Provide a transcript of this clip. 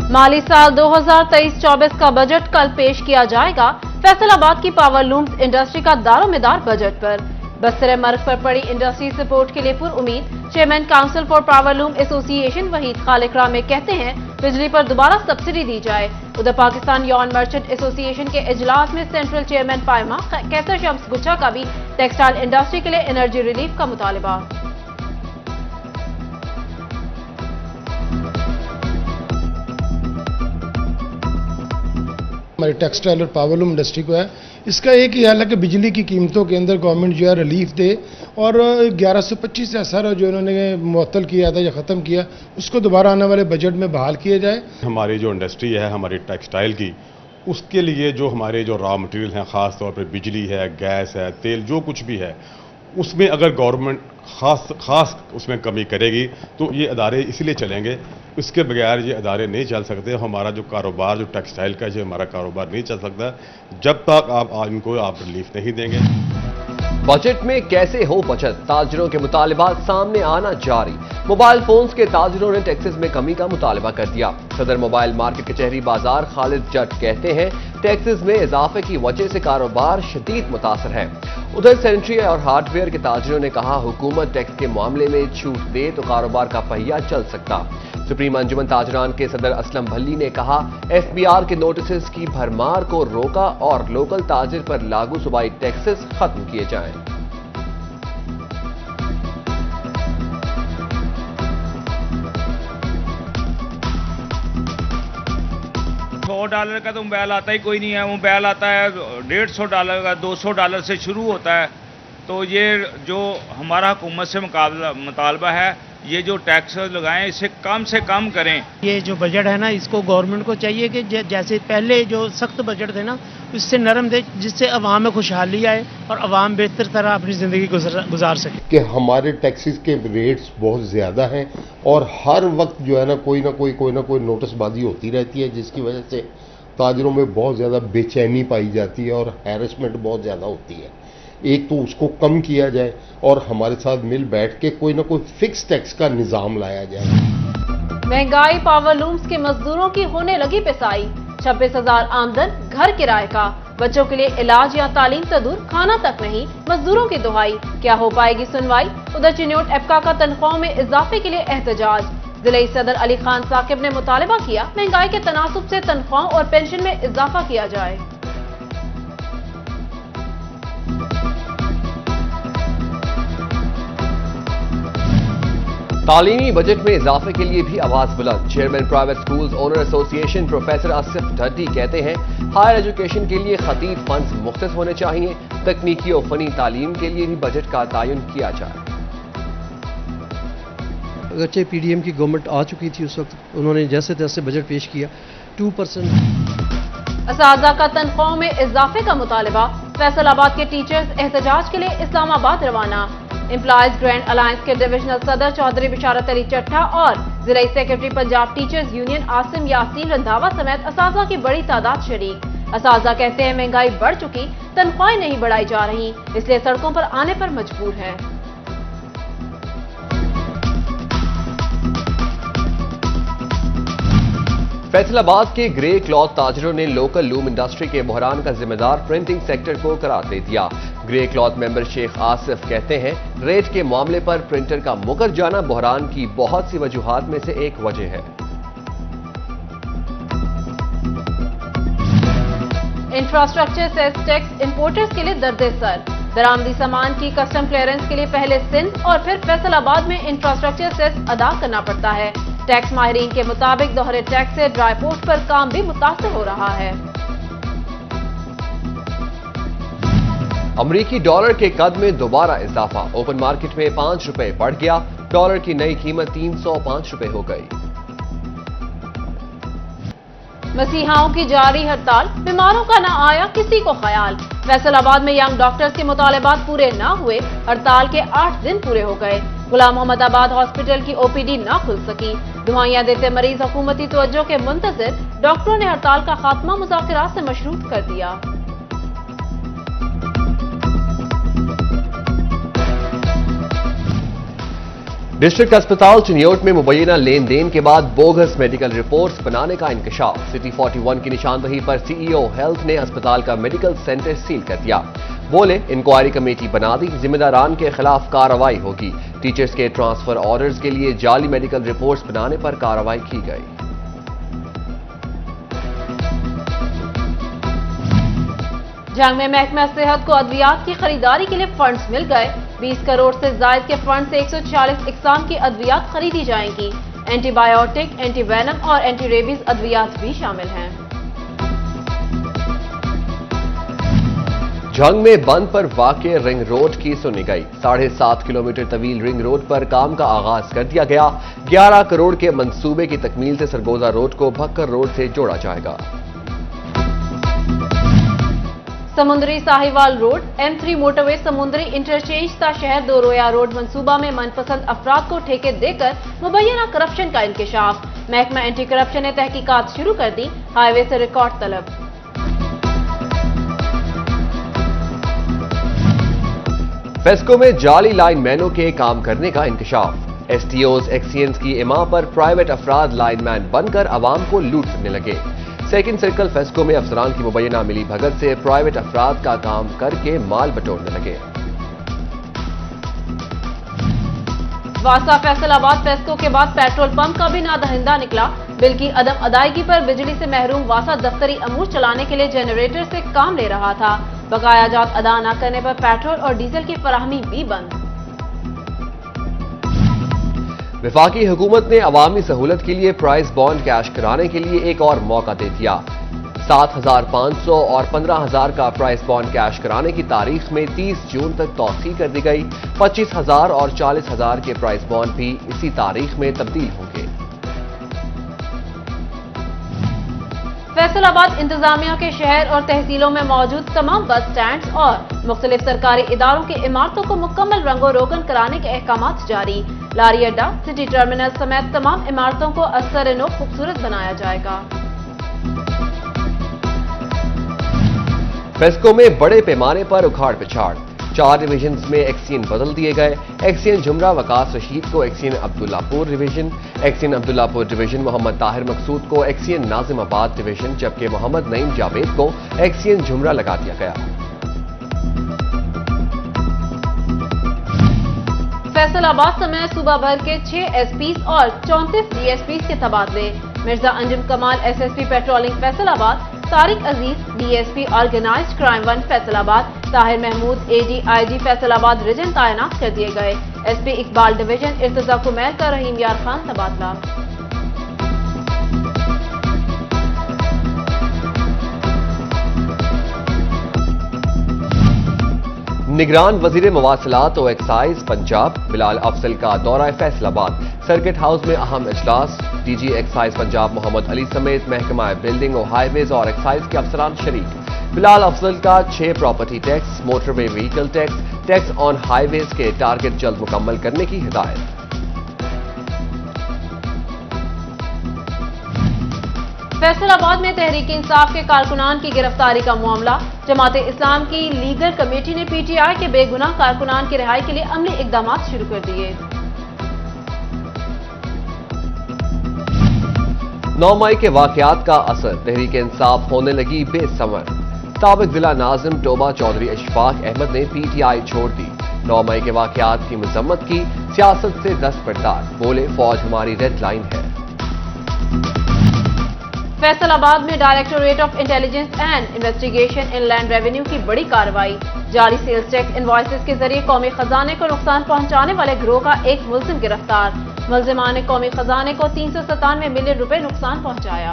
माली साल 2023-24 का बजट कल पेश किया जाएगा। फैसलाबाद की पावर लूम्स इंडस्ट्री का दारोमदार बजट पर। बस्तर मर्ग पर पड़ी इंडस्ट्री सपोर्ट के लिए पुरुमीद। Chairman council for power loom association Waheed Khaliq Ramay कहते हैं बिजली पर दोबारा सब्सिडी दी जाए। उधर पाकिस्तान यॉन मर्चेंट एसोसिएशन के इजलास में सेंट्रल चेयरमैन पायमा कैसर शम्स गुच्छा का भी टेक्सटाइल इंडस्ट्री के लिए एनर्जी रिलीफ का मुतालबा। हमारी टेक्सटाइल और पावरलूम इंडस्ट्री को है, इसका एक ही हाल है कि बिजली की कीमतों के अंदर गवर्नमेंट जो है रिलीफ दे और 1125 से असर जो इन्होंने मुअत्तल किया था या ख़त्म किया उसको दोबारा आने वाले बजट में बहाल किया जाए। हमारी जो इंडस्ट्री है हमारी टेक्सटाइल की, उसके लिए जो हमारे जो रॉ मटेरियल हैं, ख़ास तौर पर बिजली है, गैस है, तेल, जो कुछ भी है, उसमें अगर गवर्नमेंट खास उसमें कमी करेगी तो ये अदारे इसलिए चलेंगे। इसके बगैर ये अदारे नहीं चल सकते। हमारा जो कारोबार जो टेक्सटाइल का है हमारा कारोबार नहीं चल सकता जब तक आप इनको आप रिलीफ नहीं देंगे। बजट में कैसे हो बचत, ताजरों के मुतालिबात सामने आना जारी। मोबाइल फोन्स के ताजरों ने टैक्सेस में कमी का मुतालबा कर दिया। सदर मोबाइल मार्केट कचहरी बाजार खालिद जट कहते हैं टैक्सेस में इजाफे की वजह से कारोबार शदीद मुतासर है। उधर सैनिटरी और हार्डवेयर के ताजरों ने कहा हुकूमत टैक्स के मामले में छूट दे तो कारोबार का पहिया चल सकता। सुप्रीम अंजुमन ताजरान के सदर असलम भल्ली ने कहा एफबीआर के नोटिस की भरमार को रोका और लोकल ताजिर पर लागू सूबाई टैक्सेस खत्म किए जाएं। $100 का तो मोबाइल आता ही कोई नहीं है। मोबाइल आता है $150 का, $200 से शुरू होता है। तो ये जो हमारा हुकूमत से मुतालबा है ये जो टैक्स लगाएं इसे कम से कम करें। ये जो बजट है ना इसको गवर्नमेंट को चाहिए कि जैसे पहले जो सख्त बजट थे ना उससे नरम दे जिससे अवाम में खुशहाली आए और अवाम बेहतर तरह अपनी ज़िंदगी गुजार सके। कि हमारे टैक्सेस के रेट्स बहुत ज़्यादा हैं और हर वक्त जो है ना कोई ना कोई नोटिसबाजी होती रहती है जिसकी वजह से ताजरों में बहुत ज़्यादा बेचैनी पाई जाती है और हैरेसमेंट बहुत ज़्यादा होती है। एक तो उसको कम किया जाए और हमारे साथ मिल बैठ के कोई ना कोई फिक्स टैक्स का निज़ाम लाया जाए। महंगाई, पावर लूम्स के मजदूरों की होने लगी पिसाई। 26,000 आमदन, घर किराए का, बच्चों के लिए इलाज या तालीम से दूर, खाना तक नहीं, मजदूरों की दुहाई। क्या हो पाएगी सुनवाई? उधर चिन्योट एप्का का तनख्वाहों में इजाफे के लिए एहतजाज। जिले सदर अली खान साकिब ने मुतालबा किया महंगाई के तनासुब से तनख्वाहों और पेंशन में इजाफा किया जाए। तालीमी बजट में इजाफे के लिए भी आवाज बुलंद। Chairman private schools owner association professor Asif Dhaddi कहते हैं हायर एजुकेशन के लिए खतीब फंड्स मुख्तस होने चाहिए। तकनीकी और फनी तालीम के लिए भी बजट का तयन किया जाए। अगरचे पीडीएम की गवर्नमेंट आ चुकी थी उस वक्त उन्होंने जैसे तैसे बजट पेश किया 2%। असातिज़ा का तनख्वाहों में इजाफे का मुतालबा। फैसलाबाद के टीचर्स एहतजाज के लिए इस्लामाबाद रवाना। एम्प्लॉयज ग्रैंड अलायंस के डिविजनल सदर चौधरी बिशारत अली चट्टा और जिला secretary Punjab teachers union Asim Yasin Randhawa समेत असातिज़ा की बड़ी तादाद शरीक। असातिज़ा कहते हैं महंगाई बढ़ चुकी, तनख्वाहें नहीं बढ़ाई जा रही, इसलिए सड़कों पर आने पर मजबूर है। फैसलाबाद के ग्रे क्लॉथ ताजरों ने लोकल लूम इंडस्ट्री के बहरान का जिम्मेदार प्रिंटिंग सेक्टर को करार दे दिया। Grey cloth member Sheikh Asif कहते हैं रेट के मामले पर प्रिंटर का मुकर जाना बहरान की बहुत सी वजूहात में से एक वजह है। इंफ्रास्ट्रक्चर सेस टैक्स इंपोर्टर्स के लिए दर्दे सर। दरामदी सामान की कस्टम क्लियरेंस के लिए पहले सिंध और फिर फैसलाबाद में इंफ्रास्ट्रक्चर सेस अदा करना पड़ता है। टैक्स माहिरीन के मुताबिक दोहरे टैक्स से ड्राई पोर्ट पर काम भी मुतासर हो रहा है। अमरीकी डॉलर के कद में दोबारा इजाफा। ओपन मार्केट में 5 रुपए बढ़ गया। डॉलर की नई कीमत 305 रुपए हो गई। मसीहाओं की जारी हड़ताल, बीमारों का न आया किसी को ख्याल। फैसलाबाद में यंग डॉक्टर्स के मुतालबात पूरे न हुए, हड़ताल के 8 दिन पूरे हो गए। गुलाम मोहम्मदाबाद हॉस्पिटल की ओपीडी न खुल सकी। दुआइयां देते मरीज हुकूमती तवज्जो के मुंतजिर। डॉक्टरों ने हड़ताल का खात्मा मुज़ाकरात से मशरूत कर दिया। डिस्ट्रिक्ट अस्पताल चिन्योट में मुबैना लेन देन के बाद बोगस मेडिकल रिपोर्ट्स बनाने का इंकशाफ। सिटी 41 की निशानदही पर सीईओ हेल्थ ने अस्पताल का मेडिकल सेंटर सील कर दिया। बोले इंक्वायरी कमेटी बना दी, जिम्मेदारान के खिलाफ कार्रवाई होगी। टीचर्स के ट्रांसफर ऑर्डर्स के लिए जाली मेडिकल रिपोर्ट्स बनाने पर कार्रवाई की गई। जंग में महकमा सेहत को अद्वियात की खरीदारी के लिए फंड्स मिल गए। 20 करोड़ से जायद के फंड से 140 इकसाम की अद्वियात खरीदी जाएंगी। एंटीबायोटिक, एंटीवेनम और एंटी रेबीज अद्वियात भी शामिल हैं। जंग में बंद पर वाक़े रिंग रोड की सुनी गई। 7.5 किलोमीटर तवील रिंग रोड पर काम का आगाज कर दिया गया। 11 करोड़ के मंसूबे की तकमील से सरगोजा रोड को भक्कर रोड से जोड़ा जाएगा। समुद्री साहिवाल रोड, M3 मोटरवे समुद्री इंटरचेंज ता शहर दो रोया रोड मंसूबा में मनपसंद अफराद को ठेके देकर मुबैना करप्शन का इंकशाफ। महकमा एंटी करप्शन ने तहकीकात शुरू कर दी। हाईवे से रिकॉर्ड तलब। फेस्को में जाली लाइन मैनों के काम करने का इंकशाफ। एसटीओज एक्सीएंस की इमा पर प्राइवेट अफराद लाइनमैन बनकर अवाम को लूटने लगे। सेकंड सर्कल फेस्को में अफसरान की मुबैना मिली भगत से प्राइवेट अफराद का काम करके माल बटोरने लगे। वासा फैसलाबाद फेस्को के बाद पेट्रोल पंप का भी नादहिंदा निकला। बिल की अदम अदायगी पर बिजली से महरूम वासा दफ्तरी अमूर चलाने के लिए जनरेटर से काम ले रहा था। बकाया जात अदा न करने पर पेट्रोल और डीजल की फराहमी भी बंद। वफाकी हुकूमत ने अवामी सहूलत के लिए प्राइस बॉन्ड कैश कराने के लिए एक और मौका दे दिया। 7,500 और 15,000 का प्राइस बॉन्ड कैश कराने की तारीख में 30 जून तक तौसीह कर दी गई। 25,000 और 40,000 के प्राइस बॉन्ड भी इसी तारीख में तब्दील होंगे। फैसलाबाद इंतजामिया के शहर और तहसीलों में मौजूद तमाम बस स्टैंड और मुख्तलिफ सरकारी इदारों की इमारतों को मुकम्मल रंगो रोगन कराने के अहकामात जारी। लारी अड्डा, सिटी टर्मिनल समेत तमाम इमारतों को असर नो खूबसूरत बनाया जाएगा। फेस्को में बड़े पैमाने पर उखाड़ पिछाड़। 4 डिवीजन में एक्सीएन बदल दिए गए। एक्सीएन जुमरा वकास रशीद को XEN Abdullahpur division, XEN Abdullahpur division Mohammad Tahir Maqsood को एक्सीएन नाजिमाबाद डिवीजन, जबकि मोहम्मद नईम जावेद को एक्सीएन जुमरा लगा दिया गया। फैसलाबाद समेत सूबा भर के 6 एसपीज और 34 डीएसपीज के तबादले। Mirza Anjum Kamal SSP patrolling Faisalabad, Tariq Aziz DSP organised crime 1 Faisalabad, Tahir Mahmood ADIG Faisalabad region तैनात कर दिए गए। एसपी इकबाल डिवीजन इर्तजा कुमैर का रहीम यार खान तबादला। निगरान वजीर मवासिलात और एक्साइज पंजाब बिलाल अफजल का दौरा फैसलाबाद। सर्किट हाउस में अहम इजलास। डीजी एक्साइज पंजाब मोहम्मद अली समेत महकमा बिल्डिंग और हाईवेज और एक्साइज के अफसरान शरीक। बिलाल अफजल का 6 property tax, motorway vehicle tax, tax on highways के टारगेट जल्द मुकम्मल करने की हिदायत। फैसलाबाद में तहरीक इंसाफ के कारकुनान की गिरफ्तारी का मामला। जमाते इस्लाम की लीगल कमेटी ने पीटीआई के बेगुनाह कारकुनान की रिहाई के लिए अमली इकदाम शुरू कर दिए। 9 मई के वाकयात का असर, तहरीक इंसाफ होने लगी बेसमर। साबिक जिला नाजिम टोबा चौधरी इशफाक अहमद ने पीटीआई छोड़ दी। 9 मई के वाकयात की मजम्मत की, सियासत से दस्तबरदार, बोले फौज हमारी रेड लाइन है। फैसलाबाद में directorate of intelligence and investigation inland revenue की बड़ी कार्रवाई। जारी सेल्स टैक्स इनवॉइसेस के जरिए कौमी खजाने को नुकसान पहुंचाने वाले गिरोह का एक मुलजिम गिरफ्तार। मुलजिमान ने कौमी खजाने को 397 मिलियन रुपए नुकसान पहुंचाया।